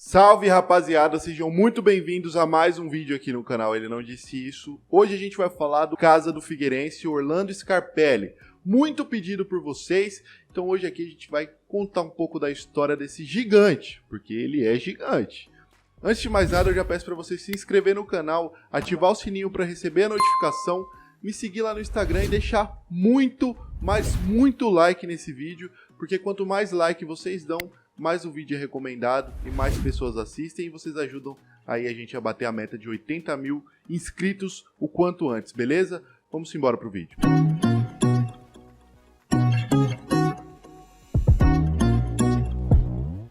Salve, rapaziada, sejam muito bem-vindos a mais um vídeo aqui no canal Ele Não Disse Isso. Hoje a gente vai falar do Casa do Figueirense, Orlando Scarpelli. Muito pedido por vocês, então hoje aqui a gente vai contar um pouco da história desse gigante, porque ele é gigante. Antes de mais nada, eu já peço para você se inscrever no canal, ativar o sininho para receber a notificação, me seguir lá no Instagram e deixar muito like nesse vídeo, porque quanto mais like vocês dão, mais o vídeo é recomendado e mais pessoas assistem e vocês ajudam aí a gente a bater a meta de 80 mil inscritos o quanto antes, beleza? Vamos embora pro vídeo.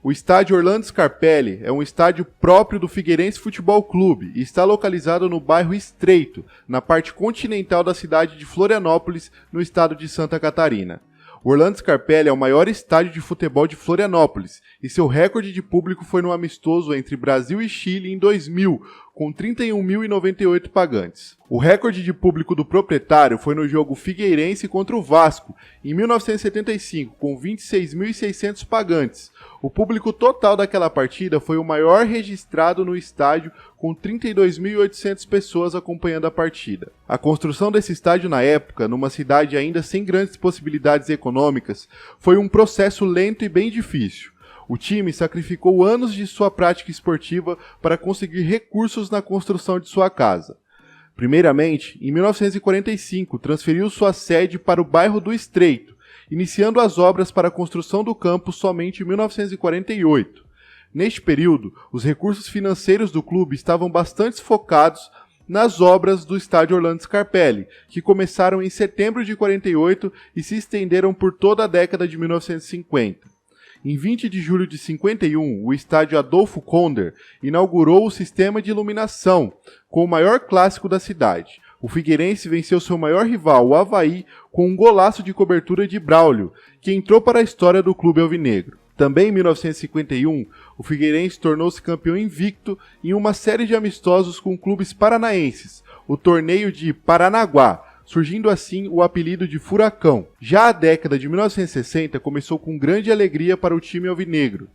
O estádio Orlando Scarpelli é um estádio próprio do Figueirense Futebol Clube e está localizado no bairro Estreito, na parte continental da cidade de Florianópolis, no estado de Santa Catarina. O Orlando Scarpelli é o maior estádio de futebol de Florianópolis e seu recorde de público foi no amistoso entre Brasil e Chile em 2000, com 31.098 pagantes. O recorde de público do proprietário foi no jogo Figueirense contra o Vasco, em 1975, com 26.600 pagantes. O público total daquela partida foi o maior registrado no estádio, com 32.800 pessoas acompanhando a partida. A construção desse estádio na época, numa cidade ainda sem grandes possibilidades econômicas, foi um processo lento e bem difícil. O time sacrificou anos de sua prática esportiva para conseguir recursos na construção de sua casa. Primeiramente, em 1945, transferiu sua sede para o bairro do Estreito, iniciando as obras para a construção do campo somente em 1948. Neste período, os recursos financeiros do clube estavam bastante focados nas obras do estádio Orlando Scarpelli, que começaram em setembro de 48 e se estenderam por toda a década de 1950. Em 20 de julho de 51, o estádio Adolfo Konder inaugurou o sistema de iluminação, com o maior clássico da cidade. O Figueirense venceu seu maior rival, o Avaí, com um golaço de cobertura de Braulio, que entrou para a história do clube alvinegro. Também em 1951, o Figueirense tornou-se campeão invicto em uma série de amistosos com clubes paranaenses, o torneio de Paranaguá, surgindo assim o apelido de Furacão. Já a década de 1960 começou com grande alegria para o time alvinegro.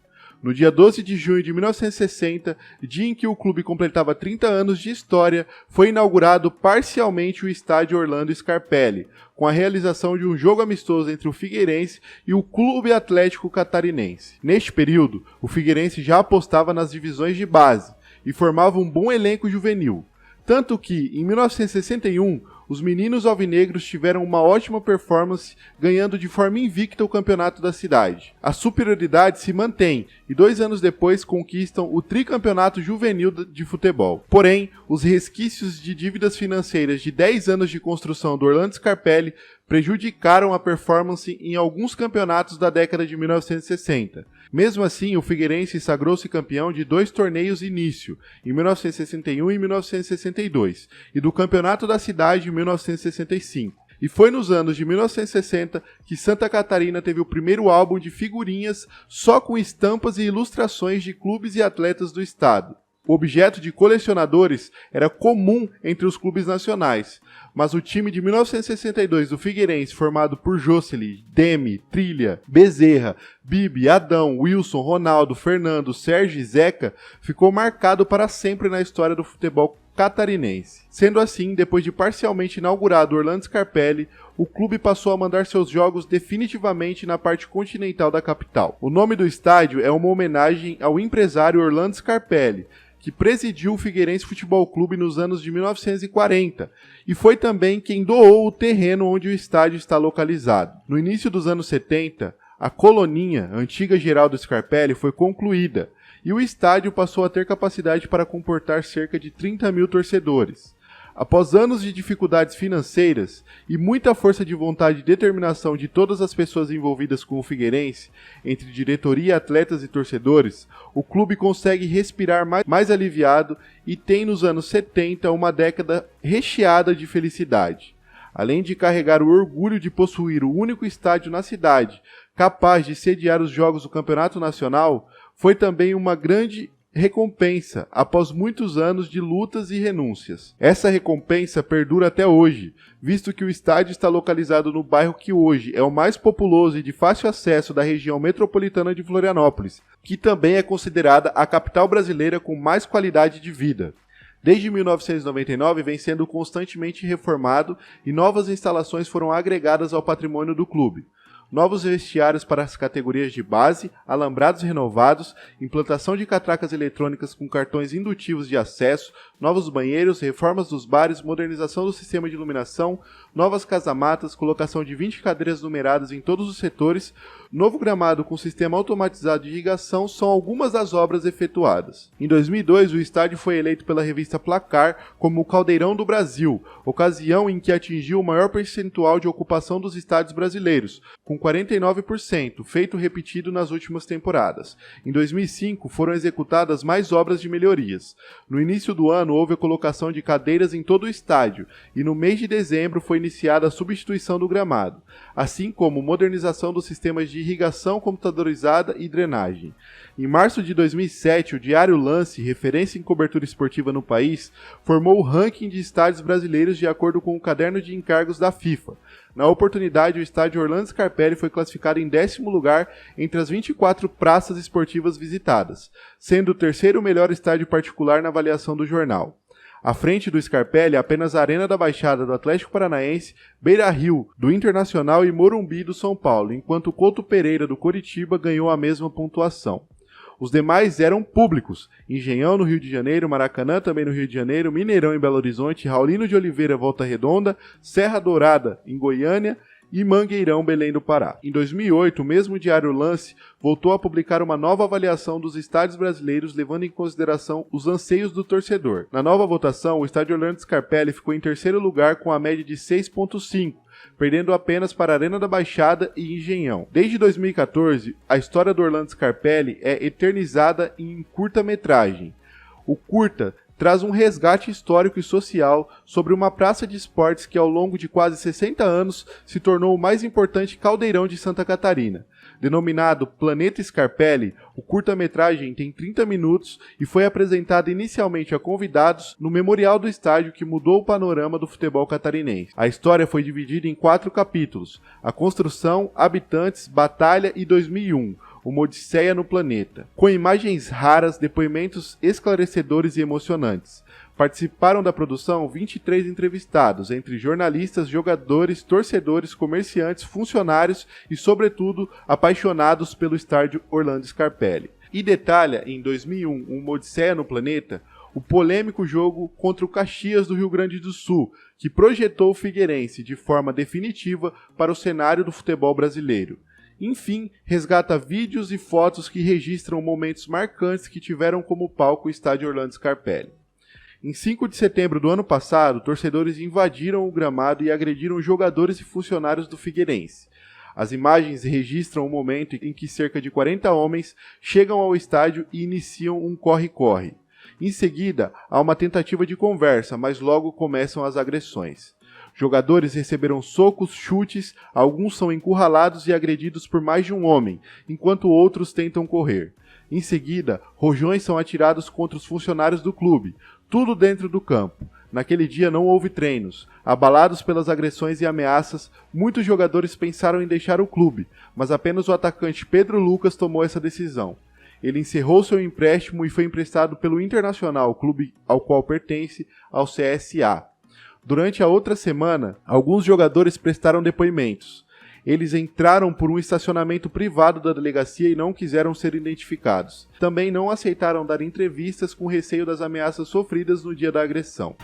No dia 12 de junho de 1960, dia em que o clube completava 30 anos de história, foi inaugurado parcialmente o estádio Orlando Scarpelli, com a realização de um jogo amistoso entre o Figueirense e o Clube Atlético Catarinense. Neste período, o Figueirense já apostava nas divisões de base e formava um bom elenco juvenil. Tanto que, em 1961, os meninos alvinegros tiveram uma ótima performance, ganhando de forma invicta o campeonato da cidade. A superioridade se mantém e 2 anos depois conquistam o tricampeonato juvenil de futebol. Porém, os resquícios de dívidas financeiras de 10 anos de construção do Orlando Scarpelli prejudicaram a performance em alguns campeonatos da década de 1960. Mesmo assim, o Figueirense sagrou-se campeão de 2 torneios início, em 1961 e 1962, e do Campeonato da Cidade em 1965. E foi nos anos de 1960 que Santa Catarina teve o primeiro álbum de figurinhas só com estampas e ilustrações de clubes e atletas do estado. O objeto de colecionadores era comum entre os clubes nacionais, mas o time de 1962 do Figueirense, formado por Jocely, Demi, Trilha, Bezerra, Bibi, Adão, Wilson, Ronaldo, Fernando, Sérgio e Zeca, ficou marcado para sempre na história do futebol catarinense. Sendo assim, depois de parcialmente inaugurado Orlando Scarpelli, o clube passou a mandar seus jogos definitivamente na parte continental da capital. O nome do estádio é uma homenagem ao empresário Orlando Scarpelli, que presidiu o Figueirense Futebol Clube nos anos de 1940 e foi também quem doou o terreno onde o estádio está localizado. No início dos anos 70, a Coloninha, antiga Geraldo Scarpelli, foi concluída e o estádio passou a ter capacidade para comportar cerca de 30 mil torcedores. Após anos de dificuldades financeiras e muita força de vontade e determinação de todas as pessoas envolvidas com o Figueirense, entre diretoria, atletas e torcedores, o clube consegue respirar mais aliviado e tem nos anos 70 uma década recheada de felicidade. Além de carregar o orgulho de possuir o único estádio na cidade capaz de sediar os jogos do Campeonato Nacional, foi também uma grande recompensa após muitos anos de lutas e renúncias. Essa recompensa perdura até hoje, visto que o estádio está localizado no bairro que hoje é o mais populoso e de fácil acesso da região metropolitana de Florianópolis, que também é considerada a capital brasileira com mais qualidade de vida. Desde 1999 vem sendo constantemente reformado e novas instalações foram agregadas ao patrimônio do clube. Novos vestiários para as categorias de base, alambrados renovados, implantação de catracas eletrônicas com cartões indutivos de acesso, novos banheiros, reformas dos bares, modernização do sistema de iluminação, novas casamatas, colocação de 20 cadeiras numeradas em todos os setores, novo gramado com sistema automatizado de irrigação são algumas das obras efetuadas. Em 2002, o estádio foi eleito pela revista Placar como o Caldeirão do Brasil, ocasião em que atingiu o maior percentual de ocupação dos estádios brasileiros, com 49%, feito repetido nas últimas temporadas. Em 2005, foram executadas mais obras de melhorias. No início do ano, houve a colocação de cadeiras em todo o estádio, e no mês de dezembro foi iniciada a substituição do gramado, assim como modernização dos sistemas de irrigação computadorizada e drenagem. Em março de 2007, o Diário Lance, referência em cobertura esportiva no país, formou o ranking de estádios brasileiros de acordo com o caderno de encargos da FIFA. Na oportunidade, o estádio Orlando Scarpelli foi classificado em 10º lugar entre as 24 praças esportivas visitadas, sendo o terceiro melhor estádio particular na avaliação do jornal. À frente do Scarpelli, apenas a Arena da Baixada do Atlético Paranaense, Beira-Rio do Internacional e Morumbi do São Paulo, enquanto o Couto Pereira do Coritiba ganhou a mesma pontuação. Os demais eram públicos: Engenhão no Rio de Janeiro, Maracanã também no Rio de Janeiro, Mineirão em Belo Horizonte, Raulino de Oliveira Volta Redonda, Serra Dourada em Goiânia e Mangueirão, Belém do Pará. Em 2008, o mesmo Diário Lance voltou a publicar uma nova avaliação dos estádios brasileiros, levando em consideração os anseios do torcedor. Na nova votação, o estádio Orlando Scarpelli ficou em terceiro lugar com a média de 6,5, perdendo apenas para a Arena da Baixada e Engenhão. Desde 2014, a história do Orlando Scarpelli é eternizada em curta-metragem. O curta traz um resgate histórico e social sobre uma praça de esportes que ao longo de quase 60 anos se tornou o mais importante caldeirão de Santa Catarina. Denominado Planeta Scarpelli, o curta-metragem tem 30 minutos e foi apresentado inicialmente a convidados no memorial do estádio que mudou o panorama do futebol catarinense. A história foi dividida em 4 capítulos: a construção, habitantes, batalha e 2001. Uma Odisseia no Planeta, com imagens raras, depoimentos esclarecedores e emocionantes. Participaram da produção 23 entrevistados, entre jornalistas, jogadores, torcedores, comerciantes, funcionários e, sobretudo, apaixonados pelo estádio Orlando Scarpelli. E detalha, em 2001, Uma Odisseia no Planeta, o polêmico jogo contra o Caxias do Rio Grande do Sul, que projetou o Figueirense de forma definitiva para o cenário do futebol brasileiro. Enfim, resgata vídeos e fotos que registram momentos marcantes que tiveram como palco o estádio Orlando Scarpelli. Em 5 de setembro do ano passado, torcedores invadiram o gramado e agrediram jogadores e funcionários do Figueirense. As imagens registram o momento em que cerca de 40 homens chegam ao estádio e iniciam um corre-corre. Em seguida, há uma tentativa de conversa, mas logo começam as agressões. Jogadores receberam socos, chutes, alguns são encurralados e agredidos por mais de um homem, enquanto outros tentam correr. Em seguida, rojões são atirados contra os funcionários do clube, tudo dentro do campo. Naquele dia não houve treinos. Abalados pelas agressões e ameaças, muitos jogadores pensaram em deixar o clube, mas apenas o atacante Pedro Lucas tomou essa decisão. Ele encerrou seu empréstimo e foi emprestado pelo Internacional, clube ao qual pertence, ao CSA. Durante a outra semana, alguns jogadores prestaram depoimentos. Eles entraram por um estacionamento privado da delegacia e não quiseram ser identificados. Também não aceitaram dar entrevistas com receio das ameaças sofridas no dia da agressão.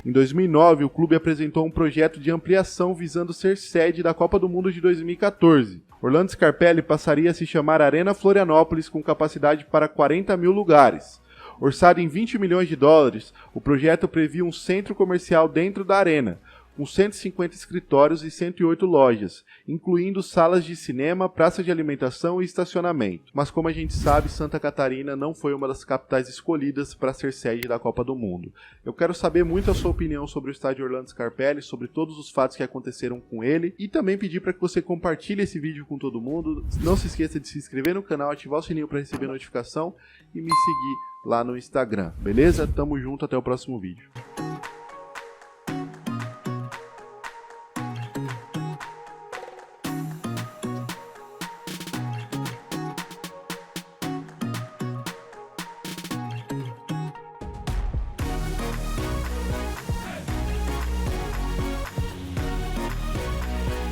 Em 2009, o clube apresentou um projeto de ampliação visando ser sede da Copa do Mundo de 2014. Orlando Scarpelli passaria a se chamar Arena Florianópolis, com capacidade para 40 mil lugares. Orçado em 20 milhões de dólares, o projeto previa um centro comercial dentro da arena, com 150 escritórios e 108 lojas, incluindo salas de cinema, praça de alimentação e estacionamento. Mas como a gente sabe, Santa Catarina não foi uma das capitais escolhidas para ser sede da Copa do Mundo. Eu quero saber muito a sua opinião sobre o estádio Orlando Scarpelli, sobre todos os fatos que aconteceram com ele, e também pedir para que você compartilhe esse vídeo com todo mundo. Não se esqueça de se inscrever no canal, ativar o sininho para receber notificação e me seguir lá no Instagram, beleza? Tamo junto, até o próximo vídeo.